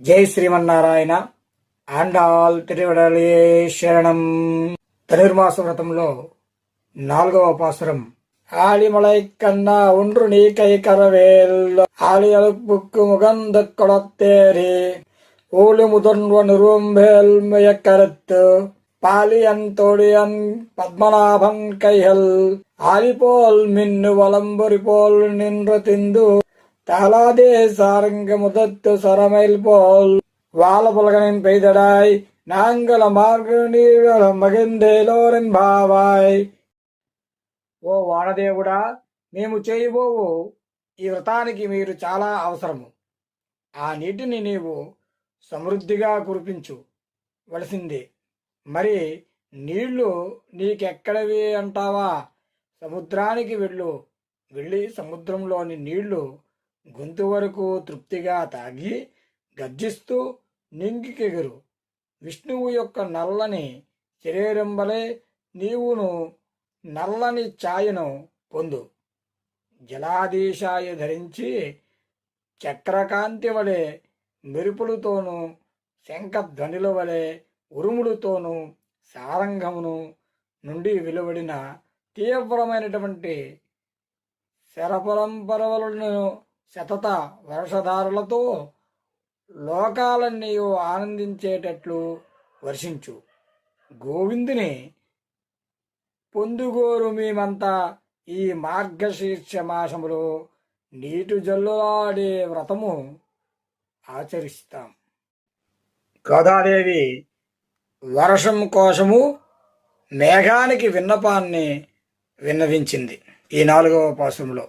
జై శ్రీమన్నారాయణ. ఆండాల్ తిరువడలే శరణం. ధనుర్మాస వ్రతంలో 4వ పాసురం. ஆழிமலை கண்ணா ஒன்று நீ கை கரவேல் ஆழியலுப்புக்கு முகந்த கொளத்தேரி ஊழி முதன்வ நிறுவம்பேல் மயக்கருத்து பாலியன் தோழியன் பத்மநாபன் கைகள் ஆலிபோல் மின்னு வலம்பொறி போல் நின்ற திந்து தாலாதே சாரங்க முதத்து சரமைல் போல் வாழ புலகனின் பெய்தடாய் நாங்கள మార్గ మగిందేలోరన్ భావాయ్. ఓ వానదేవుడా, మేము చేయబోవు ఈ వ్రతానికి మీరు చాలా అవసరము. ఆ నీటిని నీవు సమృద్ధిగా కురిపించు వలసిందే. మరి నీళ్లు నీకెక్కడవి అంటావా? సముద్రానికి వెళ్ళి సముద్రంలోని నీళ్లు గొంతు వరకు తృప్తిగా తాగి గర్జిస్తూ నింగికెగురు. విష్ణువు యొక్క నల్లని శరీరం వలె నీవును నల్లని ఛాయను పొందు. జలాధీశాయ ధరించి చక్రకాంతి వలె మెరుపులతోనూ శంఖధ్వనిల వలె ఉరుములతోనూ సారంగమును నుండి వెలువడిన తీవ్రమైనటువంటి శరపరంపరలను శతత వర్షధారులతో లోకాలన్నీ ఆనందించేటట్లు వర్షించు. గోవిందుని పొందుగోరు మేమంతా ఈ మార్గశీర్ష మాసములో నీటి జల్లులాడే వ్రతము ఆచరిస్తాం. గోదాదేవి వర్షం కోసము మేఘానికి విన్నపాన్ని విన్నవించింది ఈ 4వ పాసురంలో.